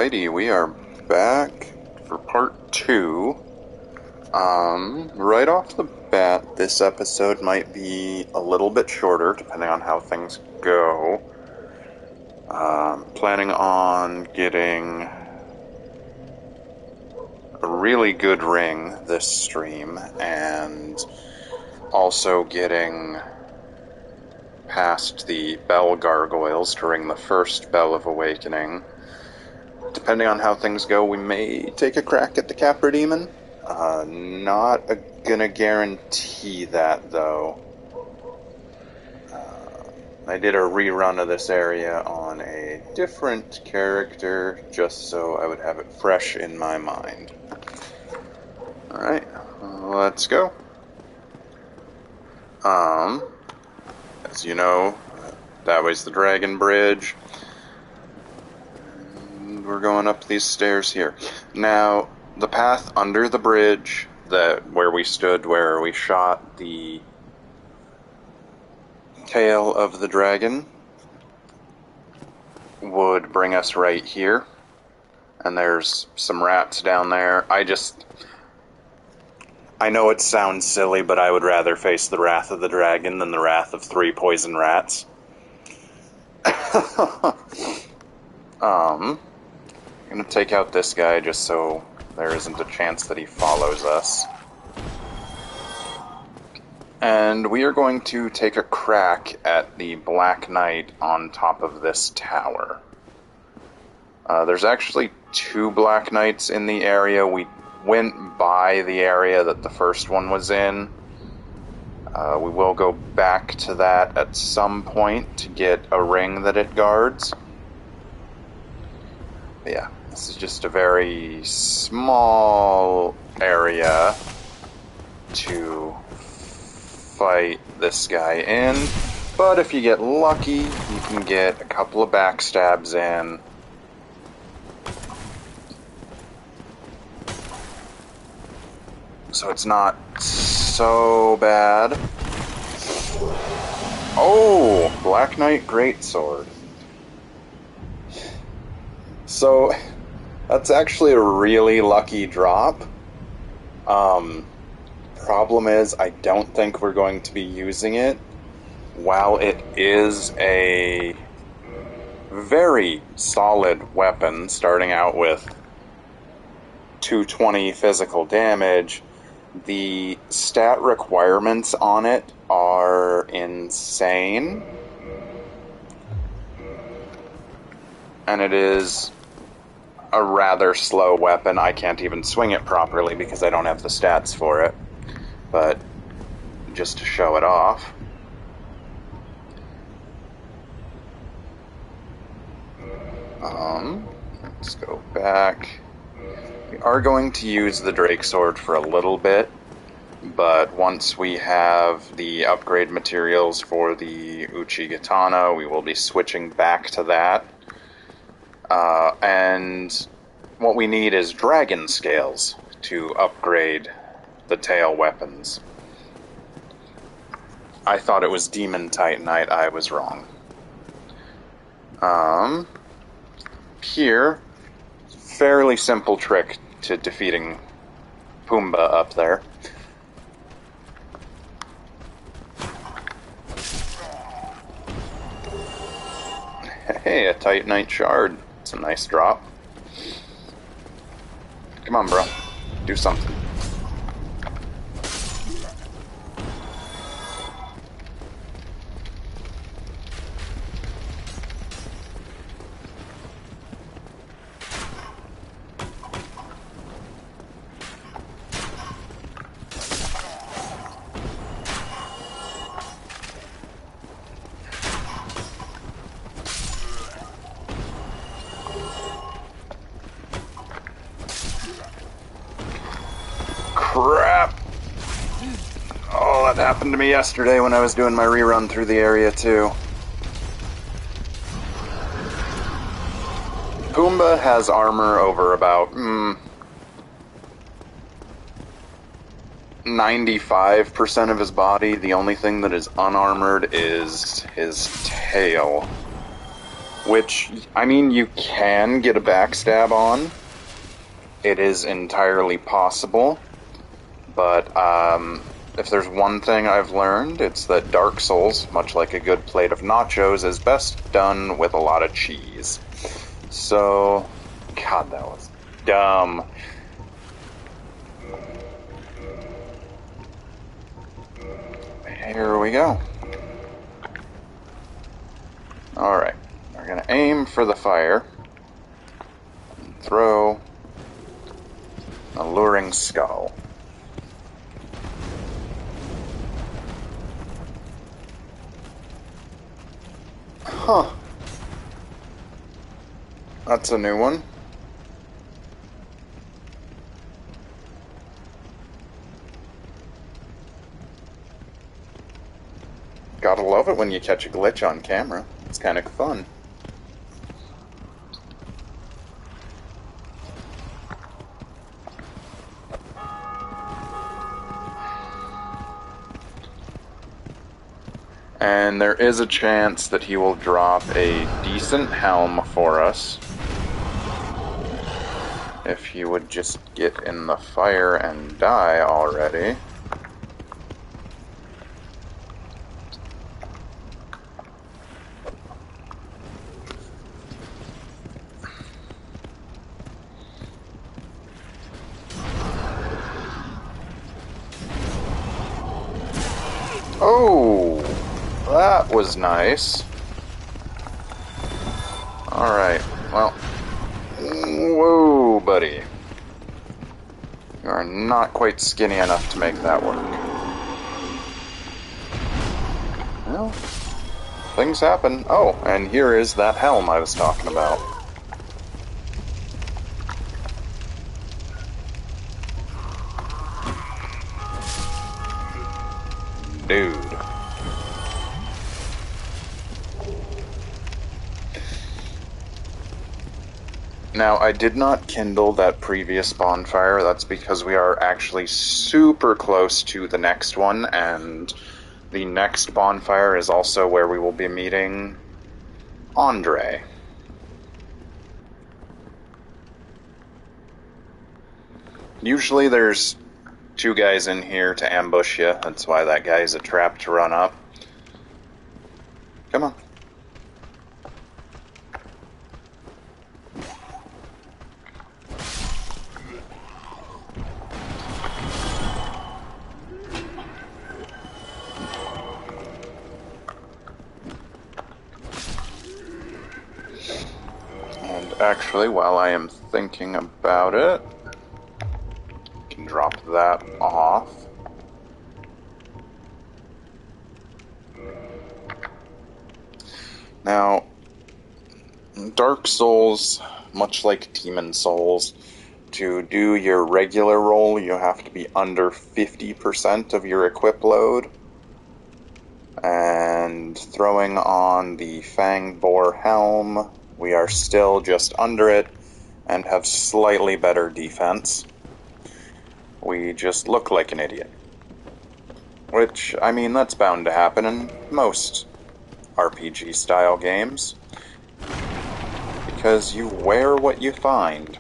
Alrighty, we are back for part 2. Right off the bat, this episode might be a little bit shorter, depending on how things go. Planning on getting a really good ring this stream, and also getting past the bell gargoyles to ring the first bell of awakening. Depending on how things go, we may take a crack at the Capra Demon. Not gonna guarantee that, though. I did a rerun of this area on a different character, just so I would have it fresh in my mind. Alright, let's go. As you know, that way's the Dragon Bridge. We're going up these stairs here. Now, the path under the bridge, where we stood, where we shot the tail of the dragon, would bring us right here. And there's some rats down there. I know it sounds silly, but I would rather face the wrath of the dragon than the wrath of 3 poison rats. I'm gonna take out this guy just so there isn't a chance that he follows us. And we are going to take a crack at the Black Knight on top of this tower. There's actually 2 Black Knights in the area. We went by the area that the first one was in. We will go back to that at some point to get a ring that it guards. But yeah, this is just a very small area to fight this guy in, but if you get lucky, you can get a couple of backstabs in. So it's not so bad. Oh, Black Knight Greatsword. So, that's actually a really lucky drop. Problem is, I don't think we're going to be using it. While it is a very solid weapon, starting out with 220 physical damage, the stat requirements on it are insane. And it is a rather slow weapon. I can't even swing it properly because I don't have the stats for it. But just to show it off. Let's go back. We are going to use the Drake Sword for a little bit, but once we have the upgrade materials for the Uchigatana, we will be switching back to that. And what we need is dragon scales to upgrade the tail weapons. I thought it was Demon Titanite. I was wrong. Here, fairly simple trick to defeating Pumbaa up there. Hey, a Titanite shard. It's a nice drop. Come on, bro. Do something. Crap! Oh, that happened to me yesterday when I was doing my rerun through the area, too. Pumbaa has armor over about 95% of his body. The only thing that is unarmored is his tail. Which, I mean, you can get a backstab on. It is entirely possible. But if there's one thing I've learned, it's that Dark Souls, much like a good plate of nachos, is best done with a lot of cheese. So, God, that was dumb. Here we go. Alright, we're gonna aim for the fire and throw a luring skull. Huh. That's a new one. Gotta love it when you catch a glitch on camera. It's kind of fun. And there is a chance that he will drop a decent helm for us. If he would just get in the fire and die already. Oh, that was nice. Alright, well, whoa, buddy. You are not quite skinny enough to make that work. Well, things happen. Oh, and here is that helm I was talking about. Dude. Now, I did not kindle that previous bonfire. That's because we are actually super close to the next one, and the next bonfire is also where we will be meeting Andre. Usually there's two guys in here to ambush you. That's why that guy is a trap to run up. Come on. And actually, while I am thinking about it, I can drop that off. Now, Dark Souls, much like Demon Souls, to do your regular roll, you have to be under 50% of your equip load. And throwing on the Fang Boar Helm, we are still just under it and have slightly better defense. We just look like an idiot. Which, I mean, that's bound to happen in most RPG-style games. Because you wear what you find.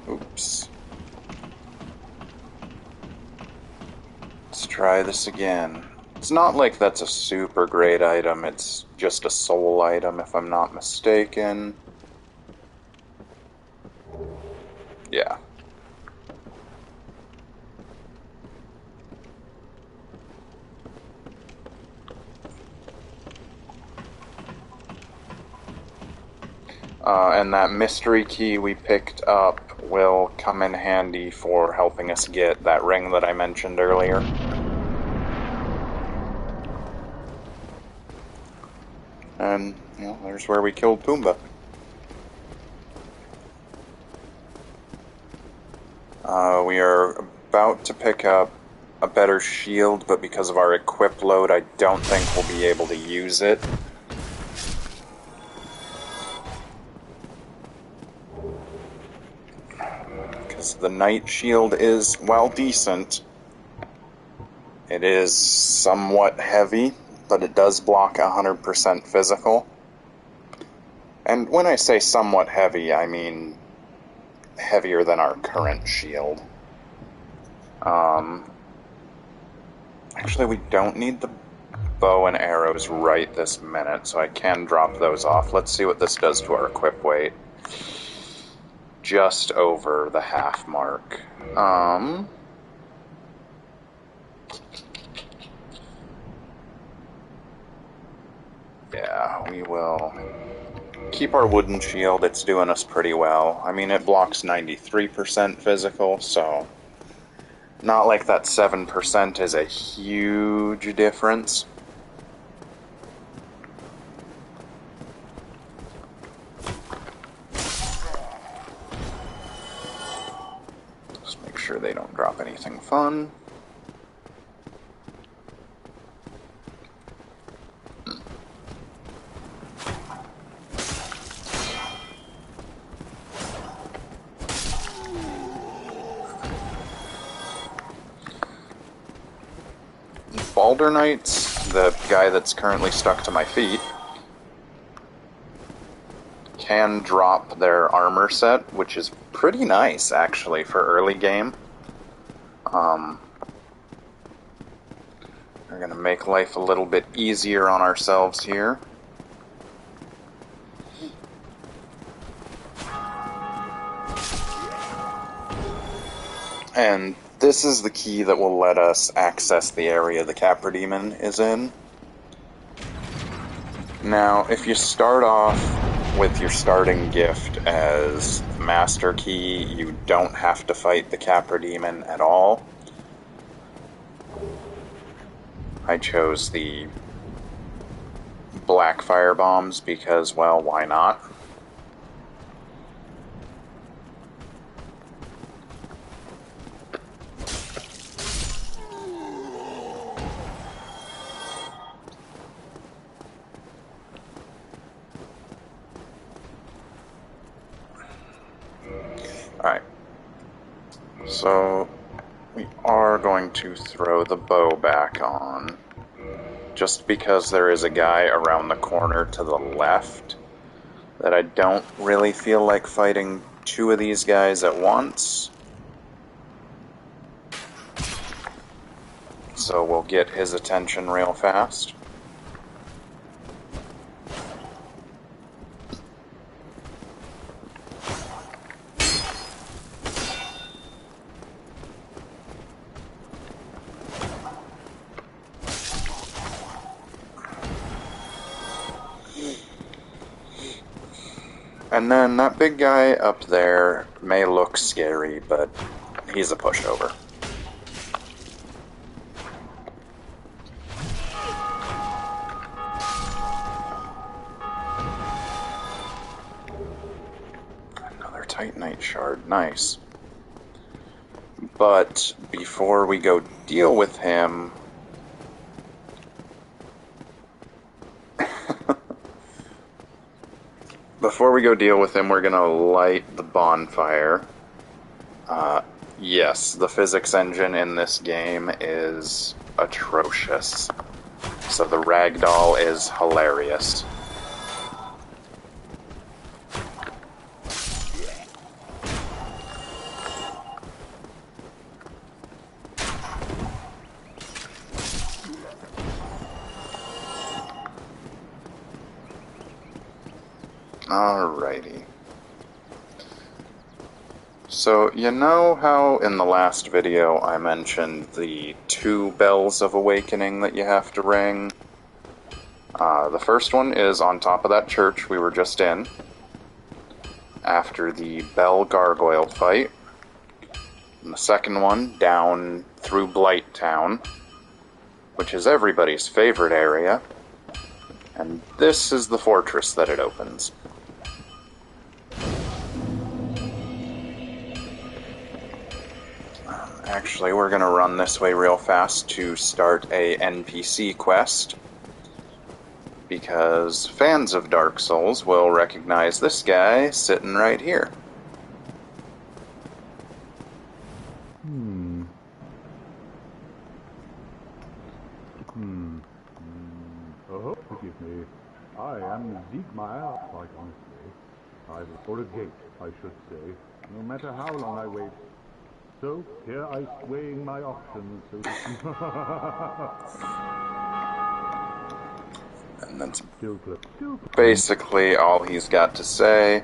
Oops. Let's try this again. It's not like that's a super great item, it's just a soul item if I'm not mistaken. Yeah. And that mystery key we picked up will come in handy for helping us get that ring that I mentioned earlier. And, you know, there's where we killed Pumbaa. We are about to pick up a better shield, but because of our equip load, I don't think we'll be able to use it. Because the Knight shield is, while decent, it is somewhat heavy, but it does block 100% physical. And when I say somewhat heavy, I mean heavier than our current shield. Actually, we don't need the bow and arrows right this minute, so I can drop those off. Let's see what this does to our equip weight. Just over the half mark. Yeah, we will keep our wooden shield. It's doing us pretty well. I mean, it blocks 93% physical, so not like that 7% is a huge difference. Just make sure they don't drop anything fun. Balder Knights, the guy that's currently stuck to my feet, can drop their armor set, which is pretty nice, actually, for early game. We're going to make life a little bit easier on ourselves here. And this is the key that will let us access the area the Capra Demon is in. Now, if you start off with your starting gift as Master Key, you don't have to fight the Capra Demon at all. I chose the Black Fire Bombs because, well, why not? Alright, so we are going to throw the bow back on, just because there is a guy around the corner to the left that I don't really feel like fighting two of these guys at once. So we'll get his attention real fast. And then that big guy up there may look scary, but he's a pushover. Another Titanite shard, nice. But before we go deal with him, we're gonna light the bonfire. Yes, the physics engine in this game is atrocious. So the ragdoll is hilarious. Alrighty. So, you know how in the last video I mentioned the 2 bells of awakening that you have to ring? The first one is on top of that church we were just in, after the Bell Gargoyle fight. And the second one down through Blight Town, which is everybody's favorite area. And this is the fortress that it opens. Actually, we're going to run this way real fast to start a NPC quest, because fans of Dark Souls will recognize this guy sitting right here. Oh, forgive me. I am Siegmeyer, quite honestly. Or a gate, I should say, no matter how long I wait. So, here I weighing my options, so to speak. And that's Still close. basically all he's got to say.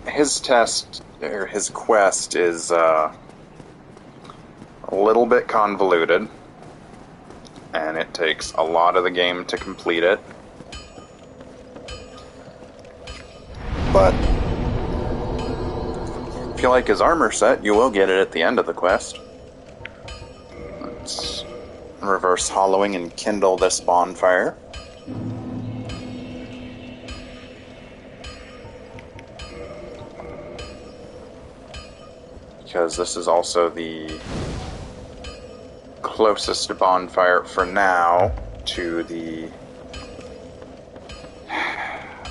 His quest is a little bit convoluted, and it takes a lot of the game to complete it. But if you like his armor set, you will get it at the end of the quest. Let's reverse hollowing and kindle this bonfire. Because this is also the closest bonfire for now to the...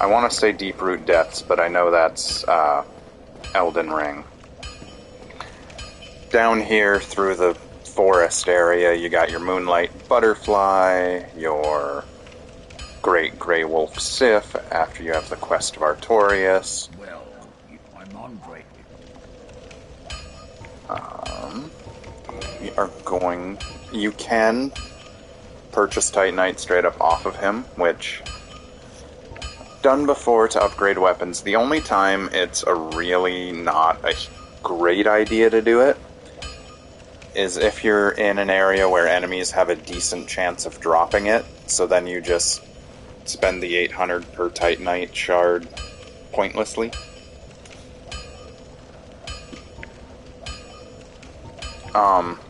I want to say Deep-Root Depths, but I know that's Elden Ring. Down here through the forest area, you got your Moonlight Butterfly, your Great Grey Wolf Sif, after you have the Quest of Artorias. Well, I'm hungry. You can purchase Titanite straight up off of him, which done before to upgrade weapons. The only time it's a really not a great idea to do it is if you're in an area where enemies have a decent chance of dropping it, so then you just spend the 800 per Titanite shard pointlessly.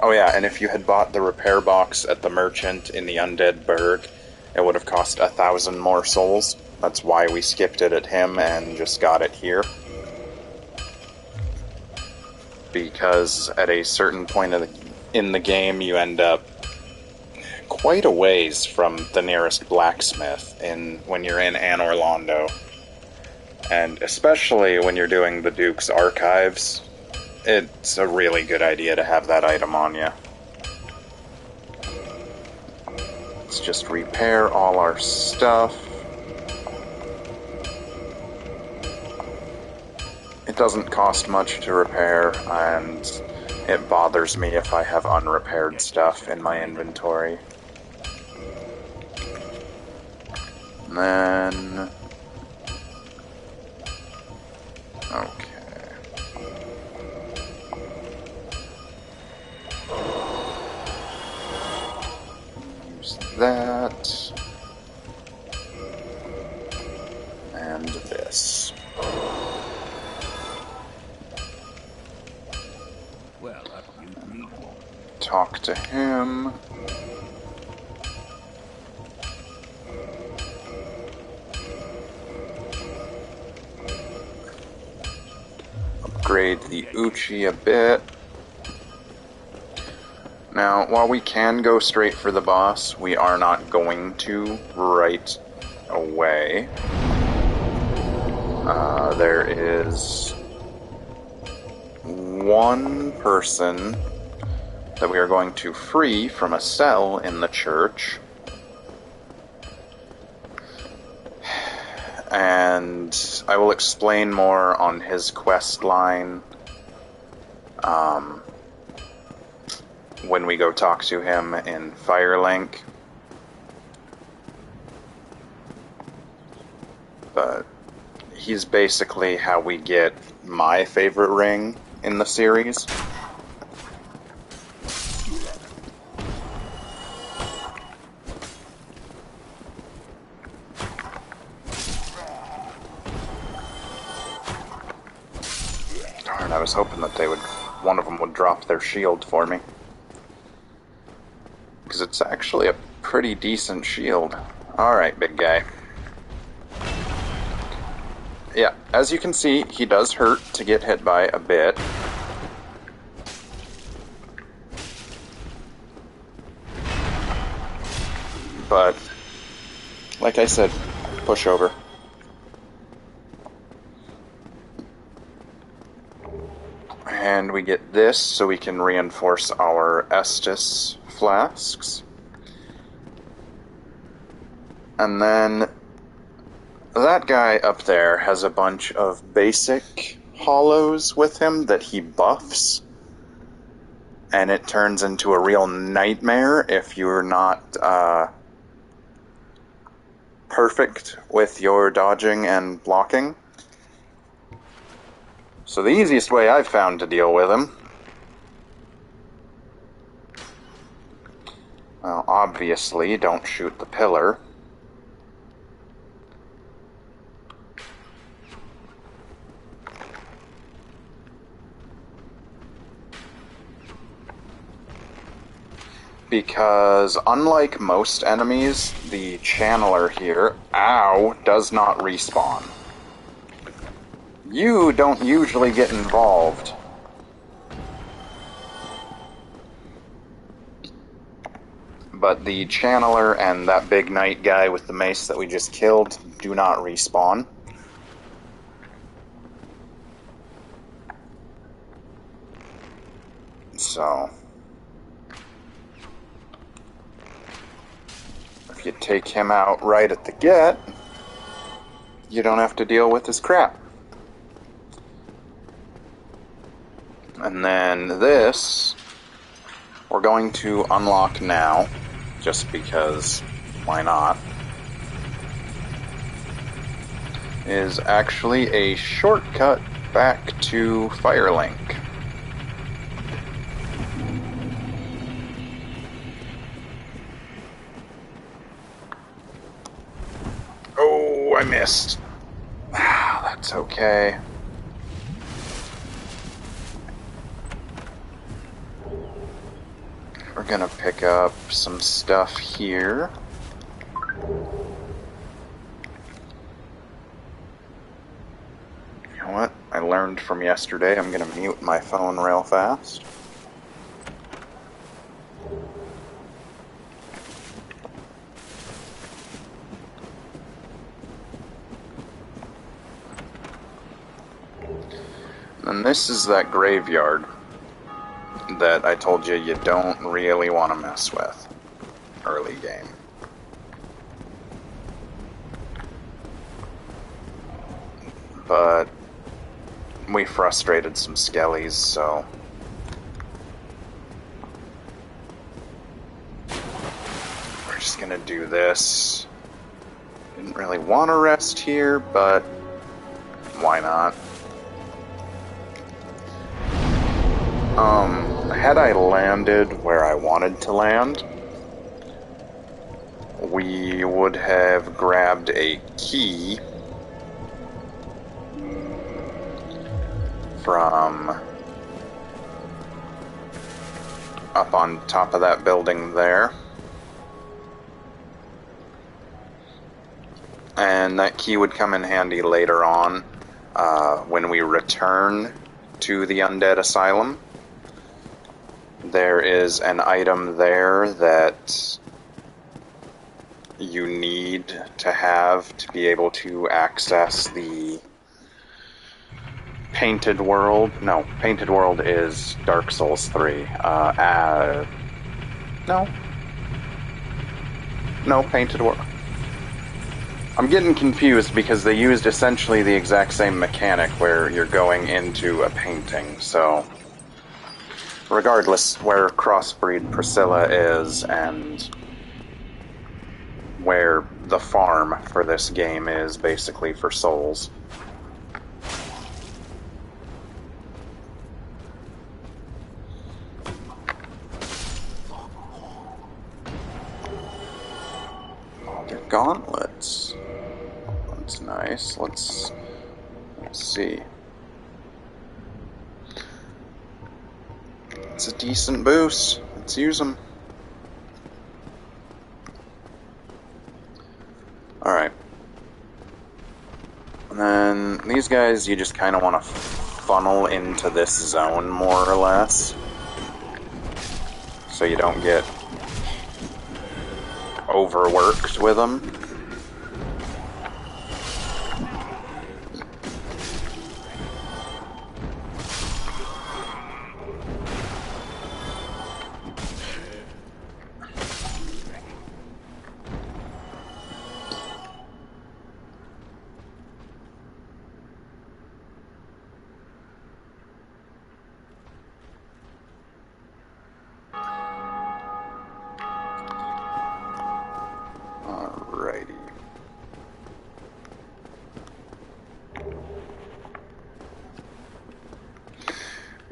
Oh yeah, and if you had bought the repair box at the merchant in the Undead Burg, it would have cost 1,000 more souls. That's why we skipped it at him and just got it here. Because at a certain point in the game, you end up quite a ways from the nearest blacksmith when you're in Anor Londo. And especially when you're doing the Duke's Archives, it's a really good idea to have that item on you. Let's just repair all our stuff. It doesn't cost much to repair, and it bothers me if I have unrepaired stuff in my inventory. And then... okay. Use that. And this. Well, you Talk to him. Upgrade the Uchi a bit. Now, while we can go straight for the boss, we are not going to right away. There is one person that we are going to free from a cell in the church. And I will explain more on his quest line when we go talk to him in Firelink. But he's basically how we get my favorite ring in the series. Darn, I was hoping that one of them would drop their shield for me. Because it's actually a pretty decent shield. Alright, big guy. Yeah, as you can see, he does hurt to get hit by a bit. But, like I said, push over. And we get this so we can reinforce our Estus flasks. And then that guy up there has a bunch of basic hollows with him that he buffs. And it turns into a real nightmare if you're not perfect with your dodging and blocking. So the easiest way I've found to deal with him, well, obviously, don't shoot the pillar. Because unlike most enemies, the channeler here, ow, does not respawn. You don't usually get involved. But the channeler and that big knight guy with the mace that we just killed do not respawn. So, if you take him out right at the get, you don't have to deal with his crap. And then this, we're going to unlock now, just because, why not, is actually a shortcut back to Firelink. Oh, I missed. That's okay. We're gonna pick up some stuff here. You know what? I learned from yesterday. I'm gonna mute my phone real fast. And this is that graveyard that I told you you don't really want to mess with early game. But we frustrated some skellies, so we're just gonna do this. Didn't really want to rest here, but why not? Had I landed where I wanted to land, we would have grabbed a key from up on top of that building there. And that key would come in handy later on when we return to the Undead Asylum. There is an item there that you need to have to be able to access the Painted World. No, Painted World is Dark Souls 3. No, Painted World. I'm getting confused because they used essentially the exact same mechanic where you're going into a painting, so regardless where Crossbreed Priscilla is and where the farm for this game is basically for souls. They're gauntlets. That's nice. Let's see. It's a decent boost. Let's use them. Alright. And then these guys you just kind of want to funnel into this zone more or less. So you don't get overworked with them. Alrighty.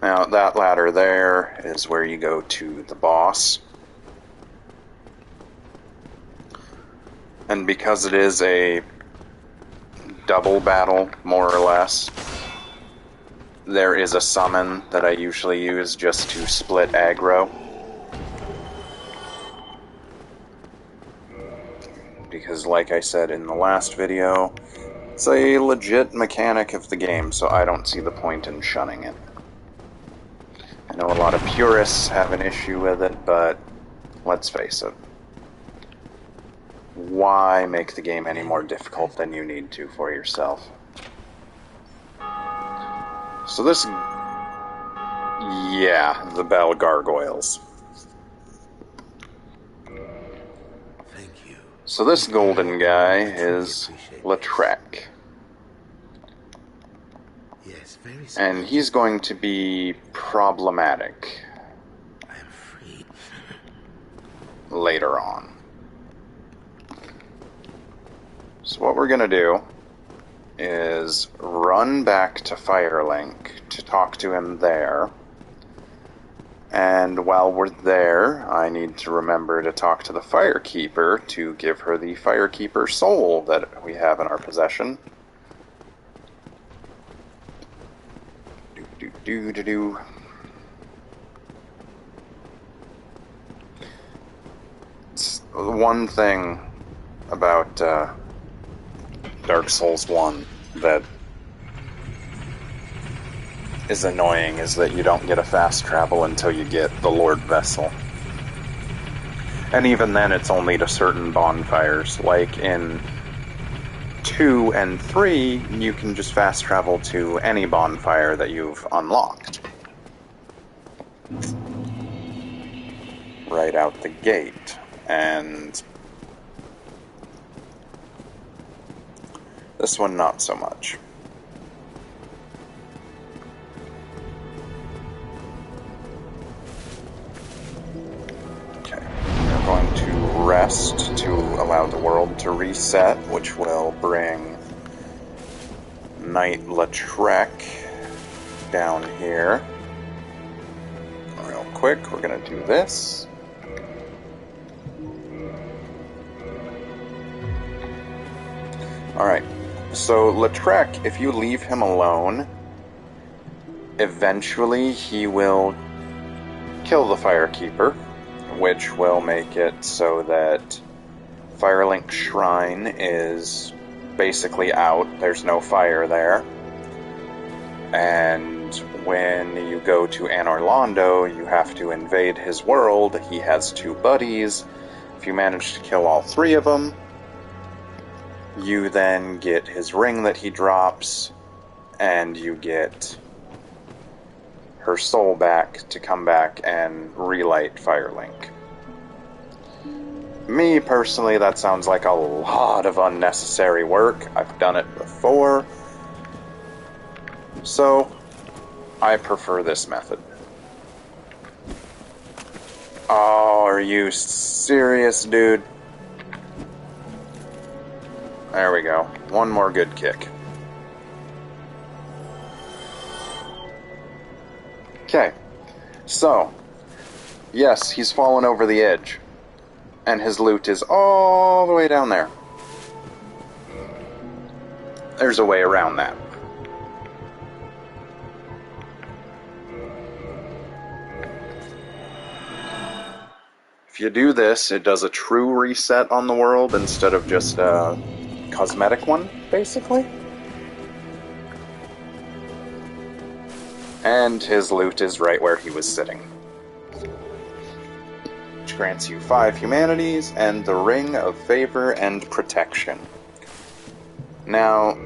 Now, that ladder there is where you go to the boss. And because it is a double battle, more or less, there is a summon that I usually use just to split aggro. Because, like I said in the last video, it's a legit mechanic of the game, so I don't see the point in shunning it. I know a lot of purists have an issue with it, but let's face it. Why make the game any more difficult than you need to for yourself? So this... yeah, the bell gargoyles. So this golden guy is Lautrec. Yes, very simple. And he's going to be problematic I am free. later on. So what we're going to do is run back to Firelink to talk to him there. And while we're there, I need to remember to talk to the Firekeeper to give her the Firekeeper soul that we have in our possession. Do. It's one thing about Dark Souls 1 that is annoying is that you don't get a fast travel until you get the Lord Vessel. And even then it's only to certain bonfires. Like in 2 and 3, you can just fast travel to any bonfire that you've unlocked. Right out the gate. And this one not so much. Going to rest to allow the world to reset, which will bring Knight Lautrec down here. Real quick, we're going to do this. Alright, so Lautrec, if you leave him alone, eventually he will kill the Firekeeper, which will make it so that Firelink Shrine is basically out. There's no fire there. And when you go to Anor Londo, you have to invade his world. He has 2 buddies. If you manage to kill all 3 of them, you then get his ring that he drops, and you get her soul back to come back and relight Firelink. Me, personally, that sounds like a lot of unnecessary work. I've done it before. So, I prefer this method. Oh, are you serious, dude? There we go. One more good kick. Okay, so, yes, he's fallen over the edge, and his loot is all the way down there. There's a way around that. If you do this, it does a true reset on the world instead of just a cosmetic one, basically. And his loot is right where he was sitting. which grants you 5 humanities, and the Ring of Favor and Protection. Now,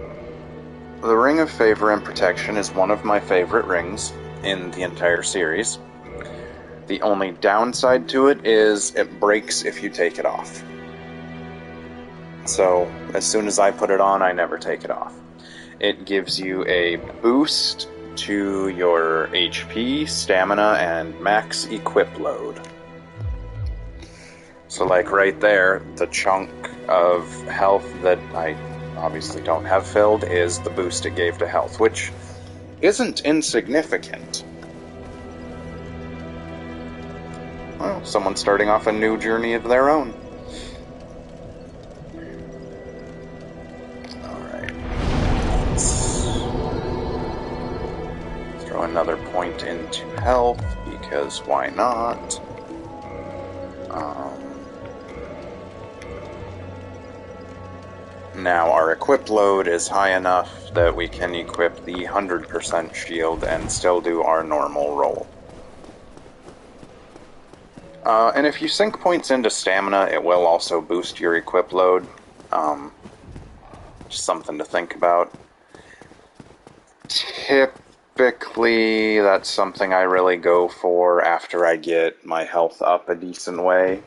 the Ring of Favor and Protection is one of my favorite rings in the entire series. The only downside to it is it breaks if you take it off. So, as soon as I put it on, I never take it off. It gives you a boost to your HP, stamina, and max equip load. So like right there, the chunk of health that I obviously don't have filled is the boost it gave to health, which isn't insignificant. Well, someone's starting off a new journey of their own. Throw another point into health, because why not? Now our equip load is high enough that we can equip the 100% shield and still do our normal roll. And if you sink points into stamina, it will also boost your equip load. Just something to think about. Typically, that's something I really go for after I get my health up a decent way.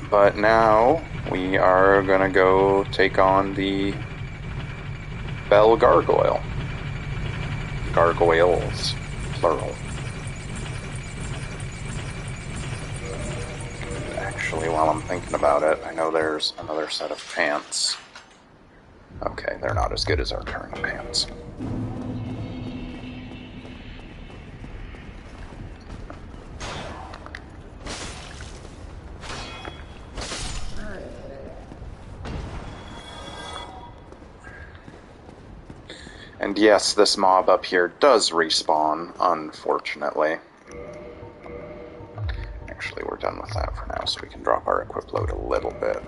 But now, we are gonna go take on the Bell Gargoyle. Gargoyles, plural. Actually, while I'm thinking about it, I know there's another set of pants. Okay, they're not as good as our current pants. And yes, this mob up here does respawn, unfortunately. Actually, we're done with that for now, so we can drop our equip load a little bit.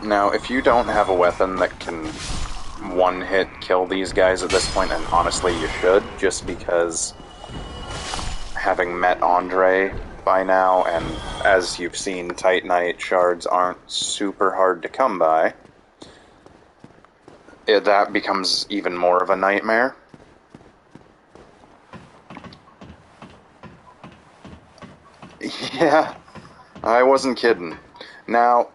Now, if you don't have a weapon that can one-hit kill these guys at this point, and honestly you should, just because having met Andre by now, and as you've seen, Titanite shards aren't super hard to come by, that becomes even more of a nightmare. Yeah, I wasn't kidding. Now,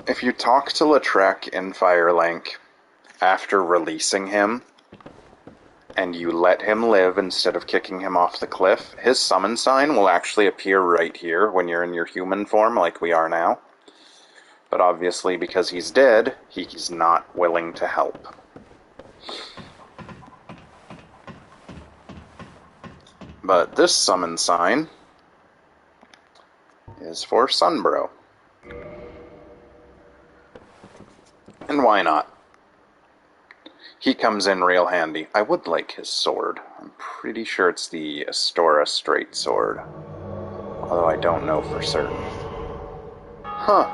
if you talk to Lautrec in Firelink after releasing him, and you let him live instead of kicking him off the cliff, his summon sign will actually appear right here when you're in your human form, like we are now. But obviously, because he's dead, he's not willing to help. But this summon sign is for Sunbro. And why not? He comes in real handy. I would like his sword. I'm pretty sure it's the Astora straight sword. Although I don't know for certain. Huh.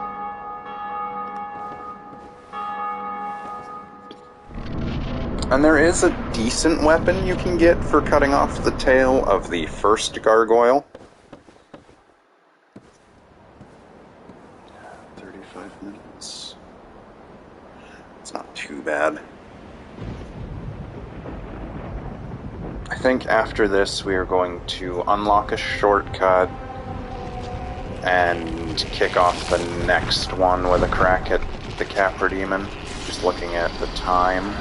And there is a decent weapon you can get for cutting off the tail of the first gargoyle. 35 minutes. It's not too bad. I think after this we are going to unlock a shortcut and kick off the next one with a crack at the Capra Demon. Just looking at the time.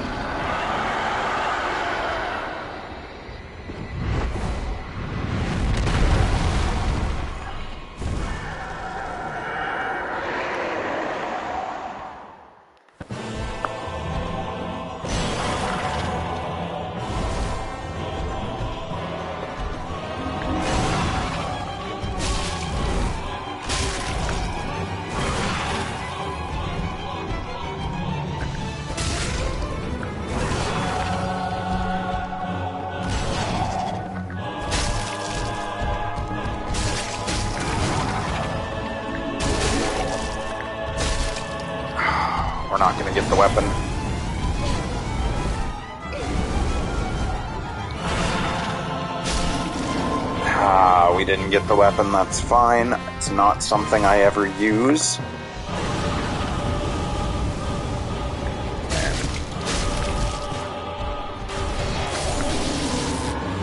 we're not going to get the weapon. Ah, we didn't get the weapon, that's fine. It's not something I ever use.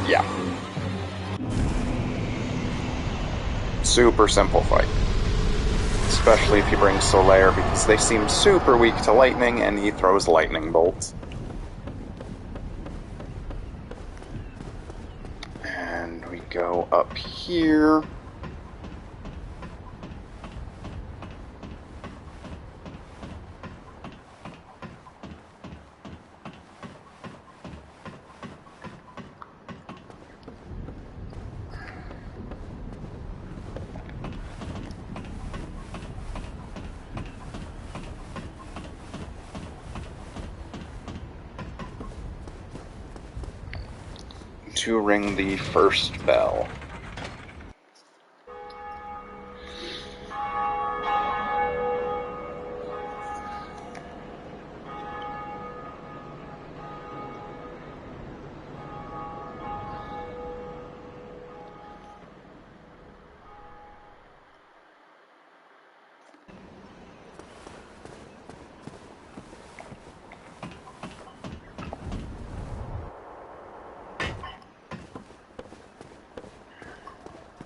Yeah. Super simple fight. Especially if you bring Solaire, because they seem super weak to lightning, and he throws lightning bolts. And we go up here. To ring the first bell.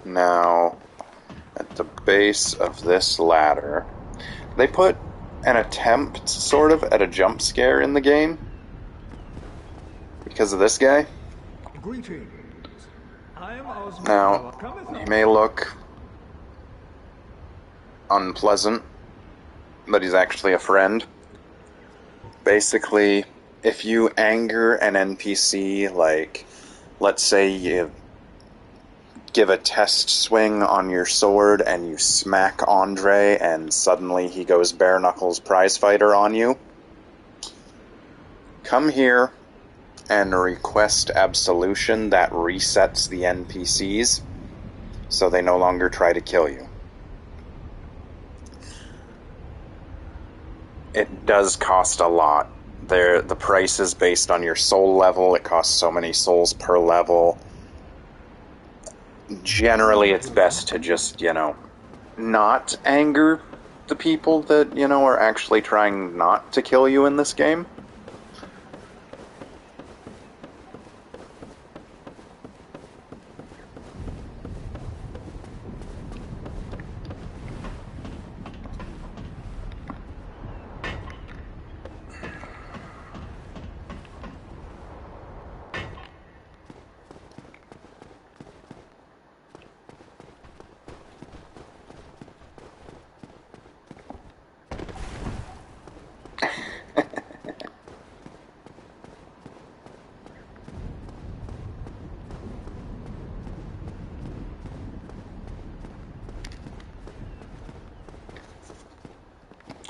Now, at the base of this ladder, they put an attempt, sort of, at a jump scare in the game. Because of this guy. Greetings. I am Osmond. Now, he may look unpleasant, but he's actually a friend. Basically, if you anger an NPC, like, let's say you give a test swing on your sword and you smack Andre and suddenly he goes bare knuckles prize fighter on you, come here and request absolution. That resets the NPCs so they no longer try to kill you. It does cost a lot. The price is based on your soul level. It costs so many souls per level. Generally, it's best to just, not anger the people that, are actually trying not to kill you in this game.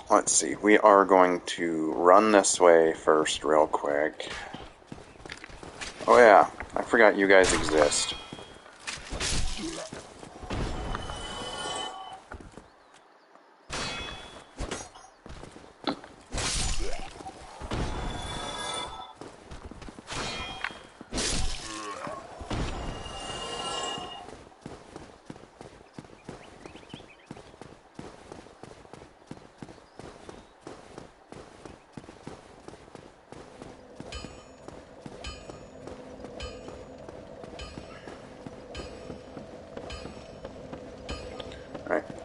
Let's see, we are going to run this way first real quick. Oh yeah, I forgot you guys exist.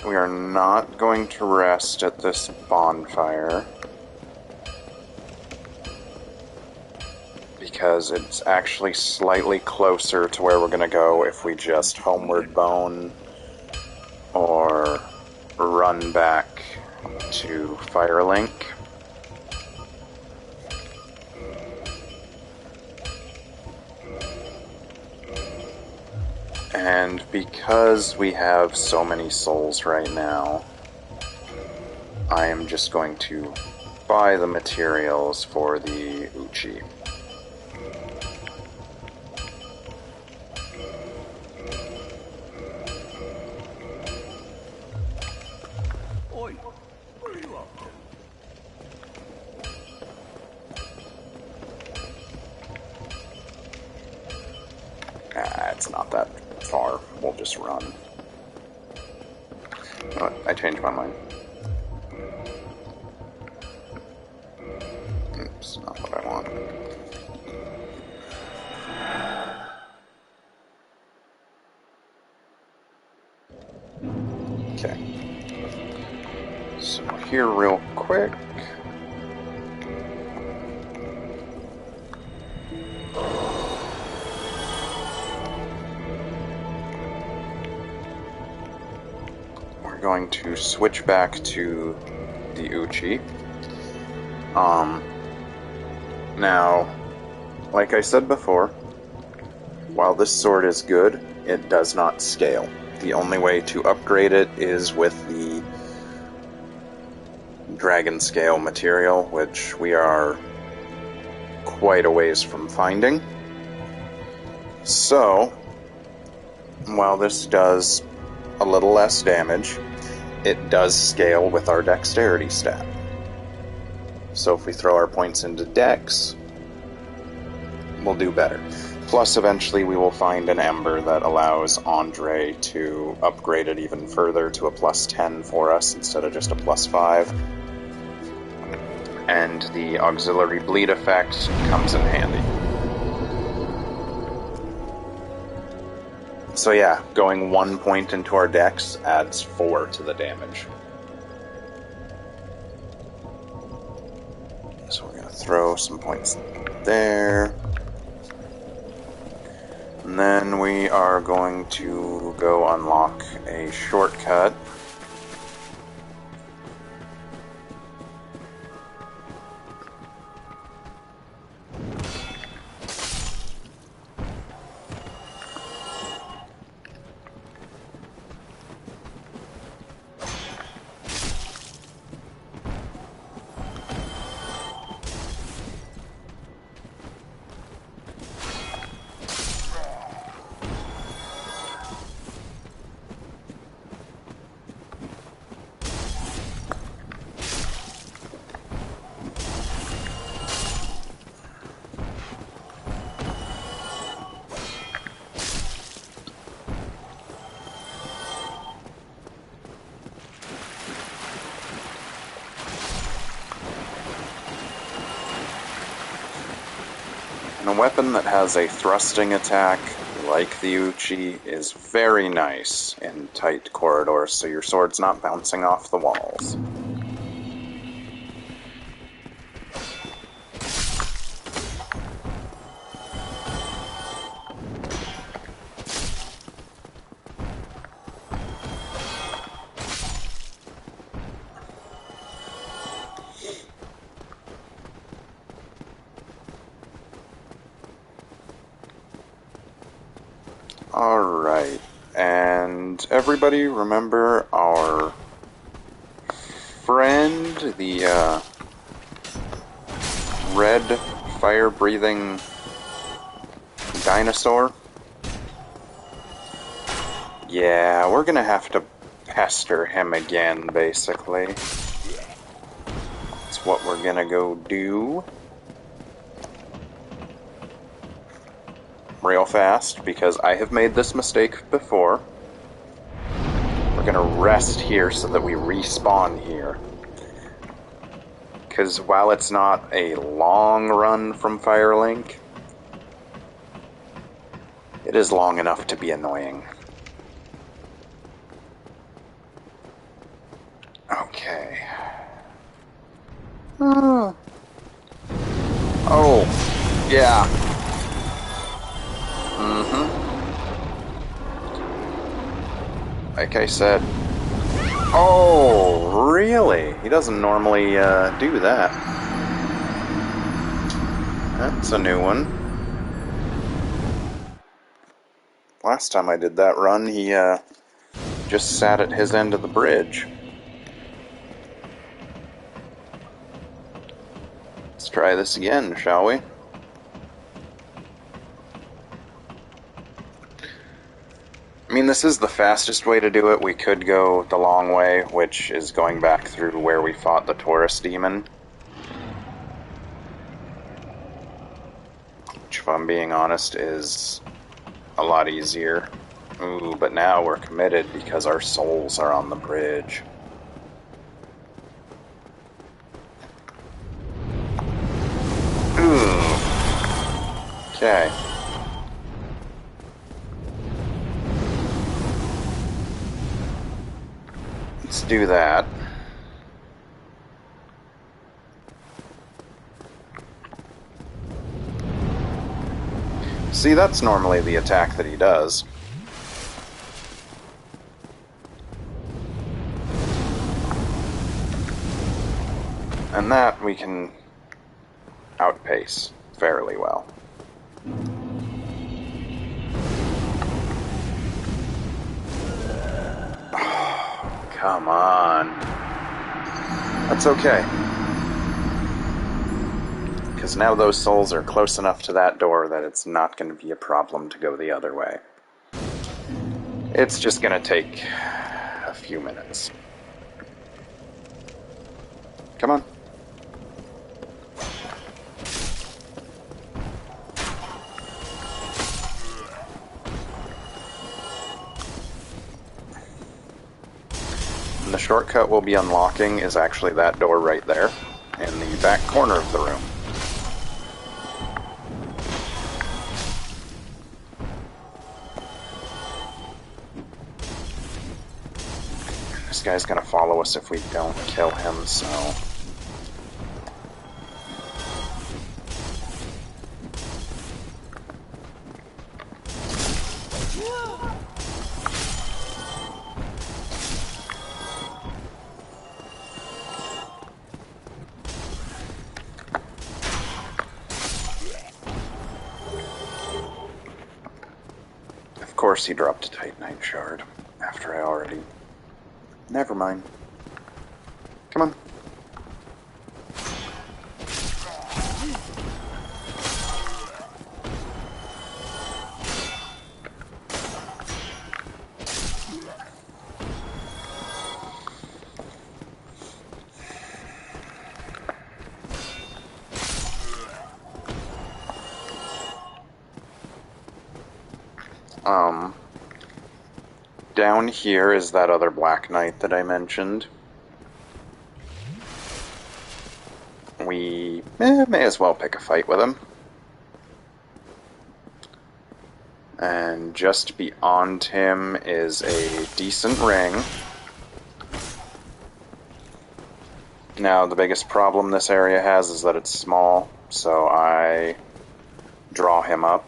We are not going to rest at this bonfire because it's actually slightly closer to where we're going to go if we just homeward bone or run back to Firelink. And because we have so many souls right now, I am just going to buy the materials for the Uchi. Oi, where are you up to? we'll just run. Oh, I changed my mind. Oops, not what I want. Okay. So here real quick. Going to switch back to the Uchi. Now, like I said before, while this sword is good, it does not scale. The only way to upgrade it is with the dragon scale material, which we are quite a ways from finding. So, while this does a little less damage, it does scale with our dexterity stat. So if we throw our points into dex, we'll do better. Plus, eventually we will find an ember that allows Andre to upgrade it even further to a plus 10 for us instead of just a plus 5. And the auxiliary bleed effect comes in handy. So yeah, going 1 point into our dex adds 4 to the damage. So we're going to throw some points there. And then we are going to go unlock a shortcut. And a weapon that has a thrusting attack, like the Uchi, is very nice in tight corridors, so your sword's not bouncing off the walls. Alright, and everybody remember our friend, the red fire-breathing dinosaur? Yeah, we're gonna have to pester him again, basically. That's what we're gonna go do. Real fast, because I have made this mistake before. We're gonna rest here so that we respawn here. Because while it's not a long run from Firelink, it is long enough to be annoying. Okay. Oh, yeah. Like I said. Oh, really? He doesn't normally do that. That's a new one. Last time I did that run, he just sat at his end of the bridge. Let's try this again, shall we? I mean, this is the fastest way to do it. We could go the long way, which is going back through where we fought the Taurus demon. Which, if I'm being honest, is a lot easier. Ooh, but now we're committed because our souls are on the bridge. Ooh. Okay. Let's do that. See, that's normally the attack that he does. And that we can outpace fairly well. Oh, come on. That's okay. Because now those souls are close enough to that door that it's not going to be a problem to go the other way. It's just going to take a few minutes. Come on. And the shortcut we'll be unlocking is actually that door right there, in the back corner of the room. This guy's gonna follow us if we don't kill him, so... Of course he dropped a Titanite shard, after I already... Never mind. Come on. Down here is that other Black Knight that I mentioned. We may as well pick a fight with him. And just beyond him is a decent ring. Now, the biggest problem this area has is that it's small, so I draw him up,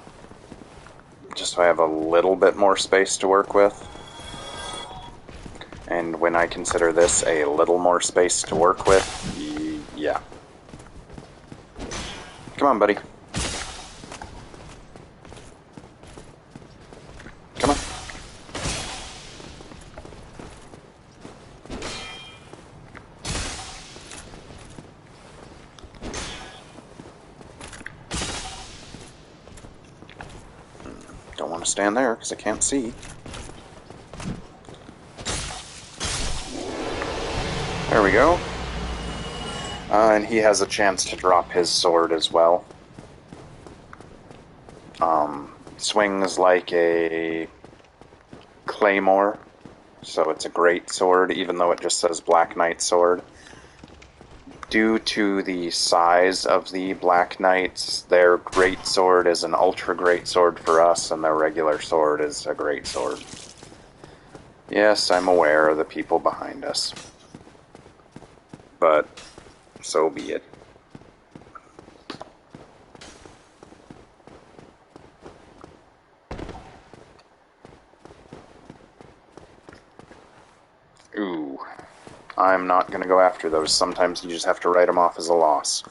just so I have a little bit more space to work with. And when I consider this a little more space to work with, yeah. Come on, buddy. Come on. Don't want to stand there because I can't see. There we go. And he has a chance to drop his sword as well. Swings like a claymore, so it's a great sword, even though it just says Black Knight sword. Due to the size of the Black Knights, their great sword is an ultra great sword for us, and their regular sword is a great sword. Yes, I'm aware of the people behind us. But so be it. Ooh. I'm not going to go after those. Sometimes you just have to write them off as a loss.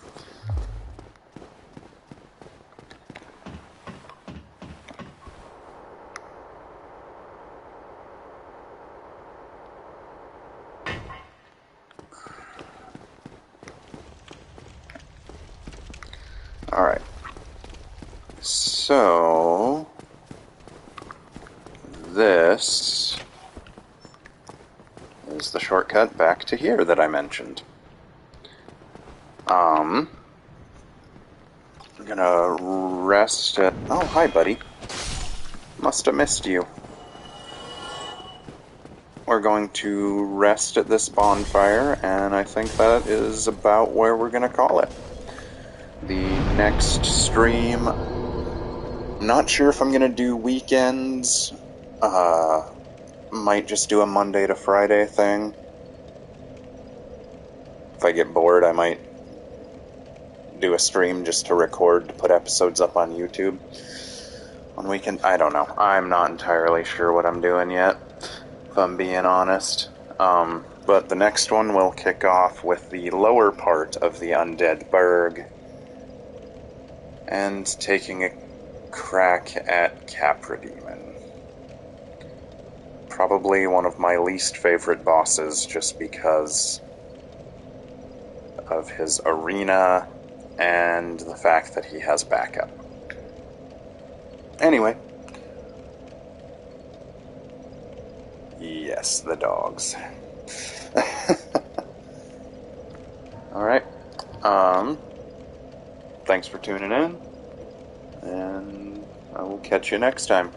Alright. So... this... is the shortcut back to here that I mentioned. I'm gonna rest at... Oh, hi, buddy. Must have missed you. we're going to rest at this bonfire, and I think that is about where we're going to call it. The next stream, not sure if I'm going to do weekends. Might just do a Monday to Friday thing. If I get bored, I might do a stream just to record to put episodes up on YouTube on weekend. I don't know. I'm not entirely sure what I'm doing yet, if I'm being honest. But the next one will kick off with the lower part of the Undead Burg and taking a crack at Capra-Demon. Probably one of my least favorite bosses just because of his arena and the fact that he has backup. Anyway. Yes, the dogs. Alright. Thanks for tuning in, and I will catch you next time.